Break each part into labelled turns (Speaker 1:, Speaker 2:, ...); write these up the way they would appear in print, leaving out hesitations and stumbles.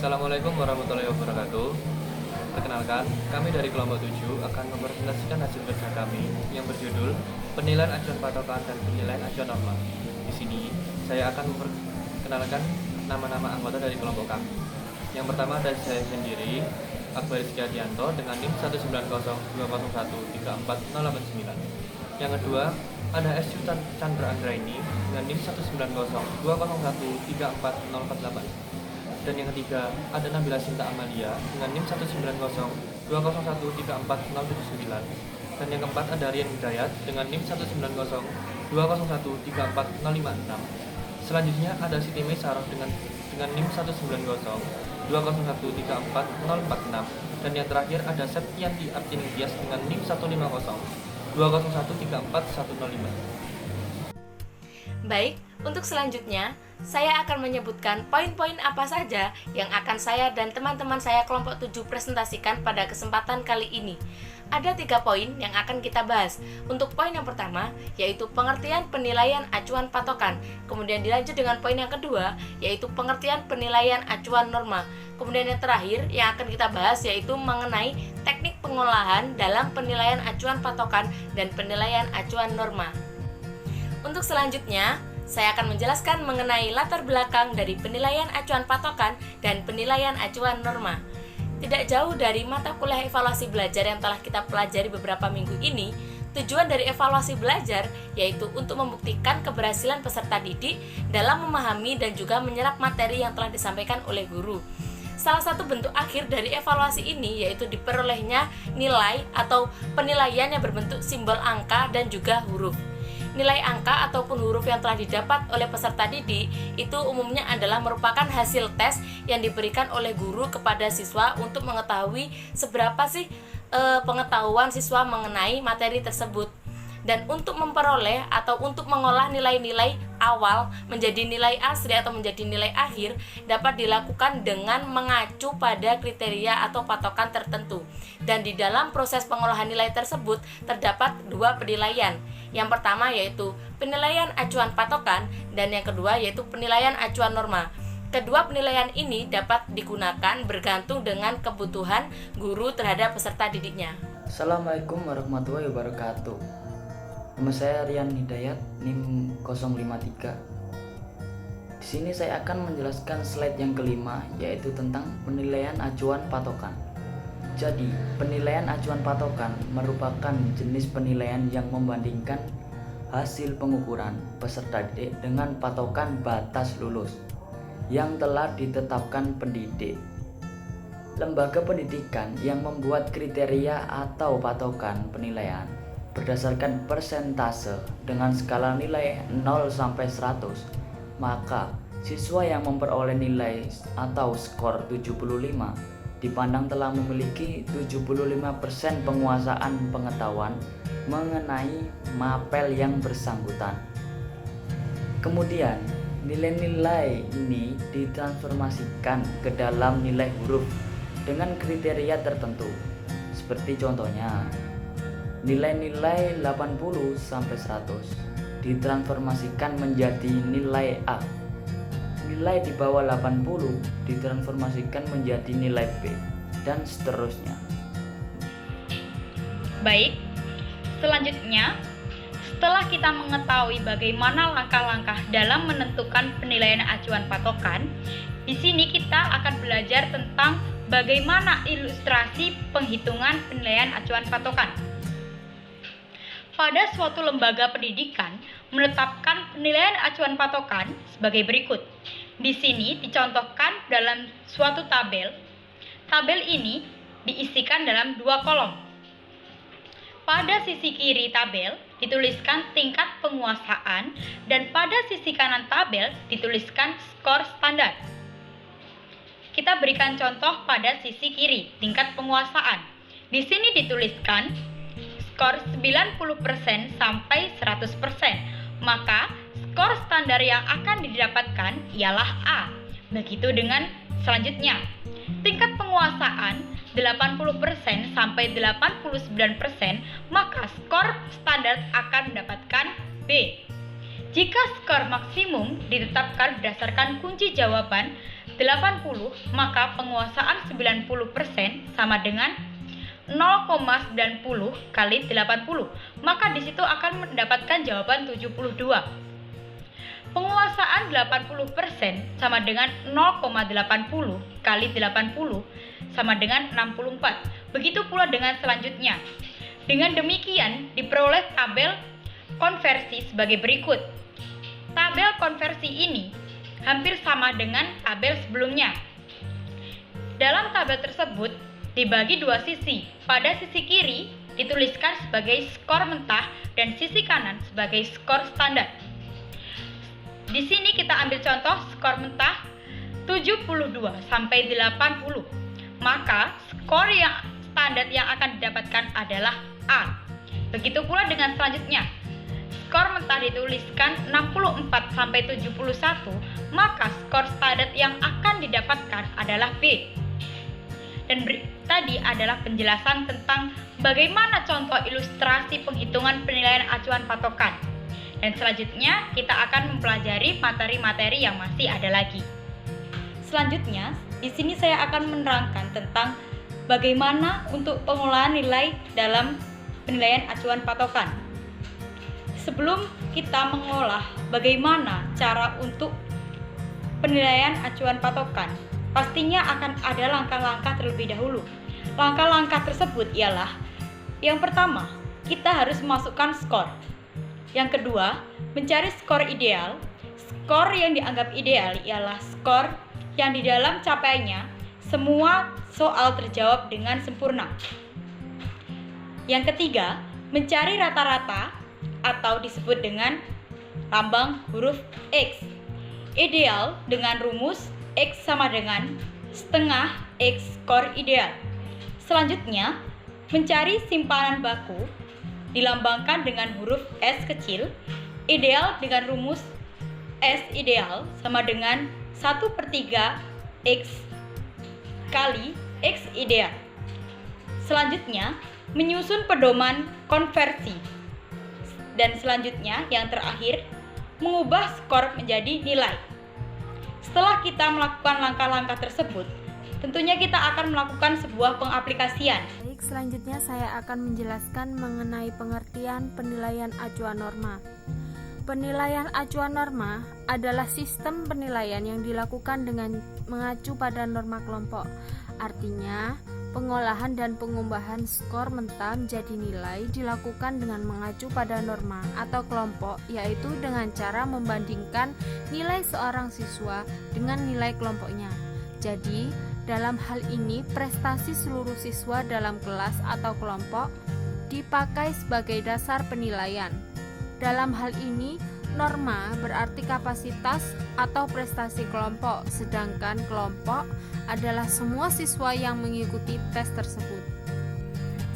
Speaker 1: Assalamualaikum warahmatullahi wabarakatuh. Perkenalkan, kami dari kelompok 7 akan mempresentasikan hasil kerja kami yang berjudul Penilaian Acuan Patokan dan Penilaian Acuan Norma. Di sini, saya akan memperkenalkan nama-nama anggota dari kelompok kami. Yang pertama ada saya sendiri, Akbar Rizky Adianto dengan NIM 19020134089. Yang kedua, ada S. Chandra Anggraini dengan NIM 19020134048. Dan yang ketiga, ada Nabila Sinta Amalia dengan NIM 19020134079. Dan yang keempat, ada Rian Hidayat dengan NIM 19020134056. Selanjutnya ada Siti Mesaroh dengan NIM 19020134046. Dan yang terakhir ada Septianti Abdiningtyas dengan NIM 15020134105.
Speaker 2: Baik, untuk selanjutnya, saya akan menyebutkan poin-poin apa saja yang akan saya dan teman-teman saya kelompok 7 presentasikan pada kesempatan kali ini. Ada 3 poin yang akan kita bahas. Untuk poin yang pertama, yaitu pengertian penilaian acuan patokan. Kemudian dilanjut dengan poin yang kedua, yaitu pengertian penilaian acuan norma. Kemudian yang terakhir yang akan kita bahas yaitu mengenai teknik pengolahan dalam penilaian acuan patokan dan penilaian acuan norma. Untuk selanjutnya, saya akan menjelaskan mengenai latar belakang dari penilaian acuan patokan dan penilaian acuan norma. Tidak jauh dari mata kuliah evaluasi belajar yang telah kita pelajari beberapa minggu ini, tujuan dari evaluasi belajar yaitu untuk membuktikan keberhasilan peserta didik dalam memahami dan juga menyerap materi yang telah disampaikan oleh guru. Salah satu bentuk akhir dari evaluasi ini yaitu diperolehnya nilai atau penilaian yang berbentuk simbol angka dan juga huruf. Nilai angka ataupun huruf yang telah didapat oleh peserta didik itu umumnya adalah merupakan hasil tes yang diberikan oleh guru kepada siswa untuk mengetahui seberapa sih pengetahuan siswa mengenai materi tersebut. Dan untuk memperoleh atau untuk mengolah nilai-nilai awal menjadi nilai asli atau menjadi nilai akhir dapat dilakukan dengan mengacu pada kriteria atau patokan tertentu. Dan di dalam proses pengolahan nilai tersebut terdapat 2 penilaian. Yang pertama yaitu penilaian acuan patokan dan yang kedua yaitu penilaian acuan norma. Kedua penilaian ini dapat digunakan bergantung dengan kebutuhan guru terhadap peserta didiknya.
Speaker 3: Assalamualaikum warahmatullahi wabarakatuh. Nama saya Rian Hidayat, NIM 053. Di sini saya akan menjelaskan slide yang kelima, yaitu tentang penilaian acuan patokan. Jadi, penilaian acuan patokan merupakan jenis penilaian yang membandingkan hasil pengukuran peserta didik dengan patokan batas lulus yang telah ditetapkan pendidik. Lembaga pendidikan yang membuat kriteria atau patokan penilaian berdasarkan persentase dengan skala nilai 0 sampai 100, maka siswa yang memperoleh nilai atau skor 75 dipandang telah memiliki 75% penguasaan pengetahuan mengenai mapel yang bersangkutan. Kemudian, nilai-nilai ini ditransformasikan ke dalam nilai huruf dengan kriteria tertentu. Seperti contohnya, nilai-nilai 80 sampai 100 ditransformasikan menjadi nilai A. Nilai di bawah 80 ditransformasikan menjadi nilai B dan seterusnya.
Speaker 4: Baik, selanjutnya setelah kita mengetahui bagaimana langkah-langkah dalam menentukan penilaian acuan patokan, di sini kita akan belajar tentang bagaimana ilustrasi penghitungan penilaian acuan patokan. Pada suatu lembaga pendidikan menetapkan penilaian acuan patokan sebagai berikut. Di sini dicontohkan dalam suatu tabel. Tabel ini diisikan dalam 2 kolom. Pada sisi kiri tabel dituliskan tingkat penguasaan dan pada sisi kanan tabel dituliskan skor standar. Kita berikan contoh pada sisi kiri, tingkat penguasaan. Di sini dituliskan skor 90% sampai 100%, maka skor standar yang akan didapatkan ialah A. Begitu dengan selanjutnya. Tingkat penguasaan 80% sampai 89%, maka skor standar akan mendapatkan B. Jika skor maksimum ditetapkan berdasarkan kunci jawaban, 80, maka penguasaan 90% sama dengan 0,90 kali 80. Maka di situ akan mendapatkan jawaban 72. Penguasaan 80% sama dengan 0,80 kali 80 sama dengan 64. Begitu pula dengan selanjutnya. Dengan demikian diperoleh tabel konversi sebagai berikut. Tabel konversi ini hampir sama dengan tabel sebelumnya. Dalam tabel tersebut dibagi dua sisi. Pada sisi kiri dituliskan sebagai skor mentah dan sisi kanan sebagai skor standar. Di sini kita ambil contoh skor mentah 72 sampai 80. Maka skor yang standar yang akan didapatkan adalah A. Begitu pula dengan selanjutnya. Skor mentah dituliskan 64 sampai 71, maka skor standar yang akan didapatkan adalah B. Dan tadi adalah penjelasan tentang bagaimana contoh ilustrasi penghitungan penilaian acuan patokan. Dan selanjutnya kita akan mempelajari materi-materi yang masih ada lagi. Selanjutnya, di sini saya akan menerangkan tentang bagaimana untuk pengolahan nilai dalam penilaian acuan patokan. Sebelum kita mengolah bagaimana cara untuk penilaian acuan patokan, pastinya akan ada langkah-langkah terlebih dahulu. Langkah-langkah tersebut ialah: yang pertama, kita harus memasukkan skor. Yang kedua, mencari skor ideal. Skor yang dianggap ideal ialah skor yang di dalam capaiannya semua soal terjawab dengan sempurna. Yang ketiga, mencari rata-rata atau disebut dengan lambang huruf X. Ideal dengan rumus X sama dengan setengah X skor ideal. Selanjutnya, mencari simpanan baku dilambangkan dengan huruf S kecil. Ideal dengan rumus S ideal sama dengan 1/3 X kali X ideal. Selanjutnya, menyusun pedoman konversi. Dan selanjutnya, yang terakhir, mengubah skor menjadi nilai. Setelah kita melakukan langkah-langkah tersebut, tentunya kita akan melakukan sebuah pengaplikasian.
Speaker 5: Baik, selanjutnya saya akan menjelaskan mengenai pengertian penilaian acuan norma. Penilaian acuan norma adalah sistem penilaian yang dilakukan dengan mengacu pada norma kelompok. Artinya, pengolahan dan pengubahan skor mentah menjadi nilai dilakukan dengan mengacu pada norma atau kelompok, yaitu dengan cara membandingkan nilai seorang siswa dengan nilai kelompoknya. Jadi, dalam hal ini prestasi seluruh siswa dalam kelas atau kelompok dipakai sebagai dasar penilaian. Dalam hal ini, norma berarti kapasitas atau prestasi kelompok, sedangkan kelompok adalah semua siswa yang mengikuti tes tersebut.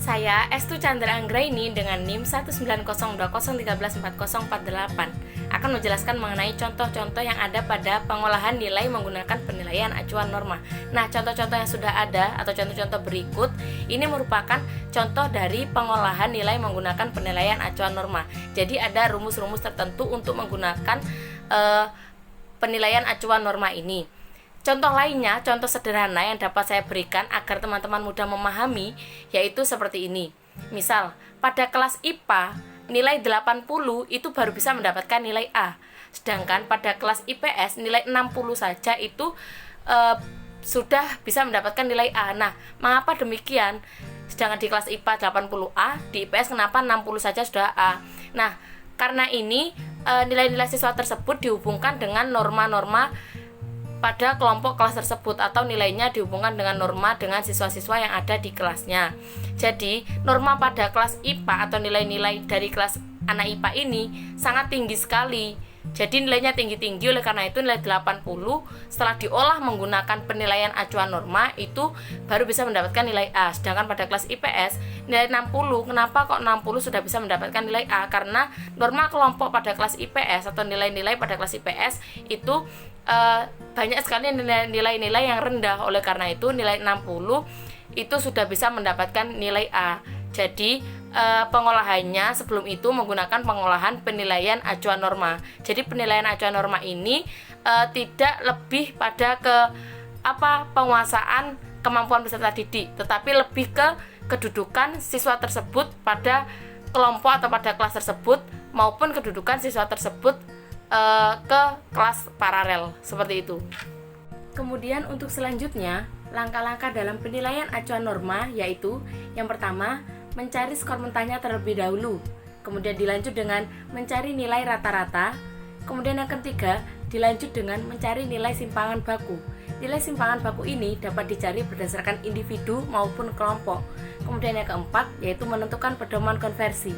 Speaker 2: Saya Estu Chandra Anggraini dengan NIM 19020134048 akan menjelaskan mengenai contoh-contoh yang ada pada pengolahan nilai menggunakan penilaian acuan norma. Nah, contoh-contoh yang sudah ada atau contoh-contoh berikut ini merupakan contoh dari pengolahan nilai menggunakan penilaian acuan norma. Jadi ada rumus-rumus tertentu untuk menggunakan penilaian acuan norma ini. Contoh lainnya, contoh sederhana yang dapat saya berikan agar teman-teman mudah memahami, yaitu seperti ini. Misal, pada kelas IPA, nilai 80 itu baru bisa mendapatkan nilai A. Sedangkan pada kelas IPS, nilai 60 saja itu sudah bisa mendapatkan nilai A. Nah, mengapa demikian? Sedangkan di kelas IPA 80A, di IPS kenapa 60 saja sudah A? Nah, karena ini nilai-nilai siswa tersebut dihubungkan dengan norma-norma pada kelompok kelas tersebut, atau nilainya dihubungkan dengan norma dengan siswa-siswa yang ada di kelasnya. Jadi, norma pada kelas IPA atau nilai-nilai dari kelas anak IPA ini sangat tinggi sekali. Jadi nilainya tinggi-tinggi, oleh karena itu nilai 80 setelah diolah menggunakan penilaian acuan norma itu baru bisa mendapatkan nilai A. Sedangkan pada kelas IPS nilai 60, kenapa kok 60 sudah bisa mendapatkan nilai A? Karena norma kelompok pada kelas IPS atau nilai-nilai pada kelas IPS itu banyak sekali nilai-nilai yang rendah. Oleh karena itu nilai 60 itu sudah bisa mendapatkan nilai A. Jadi pengolahannya sebelum itu menggunakan pengolahan penilaian acuan norma. Jadi penilaian acuan norma ini tidak lebih pada ke penguasaan kemampuan peserta didik, tetapi lebih ke kedudukan siswa tersebut pada kelompok atau pada kelas tersebut maupun kedudukan siswa tersebut ke kelas paralel, seperti itu. Kemudian untuk selanjutnya, langkah-langkah dalam penilaian acuan norma yaitu yang pertama, mencari skor mentahnya terlebih dahulu. Kemudian dilanjut dengan mencari nilai rata-rata. Kemudian yang ketiga, dilanjut dengan mencari nilai simpangan baku. Nilai simpangan baku ini dapat dicari berdasarkan individu maupun kelompok. Kemudian yang keempat, yaitu menentukan pedoman konversi.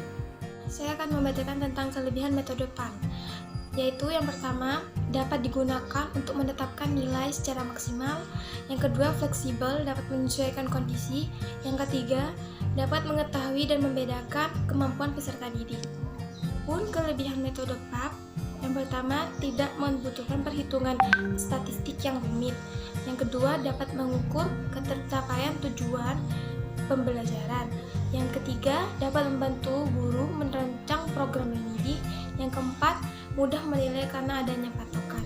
Speaker 6: Saya akan membacakan tentang kelebihan metode PAN, yaitu yang pertama, dapat digunakan untuk menetapkan nilai secara maksimal. Yang kedua, fleksibel, dapat menyesuaikan kondisi. Yang ketiga, dapat mengetahui dan membedakan kemampuan peserta didik. Pun kelebihan metode PAP, yang pertama, tidak membutuhkan perhitungan statistik yang rumit. Yang kedua, dapat mengukur ketercapaian tujuan pembelajaran. Yang ketiga, dapat membantu guru merancang program mendidik. Yang keempat, mudah menilai karena adanya patokan.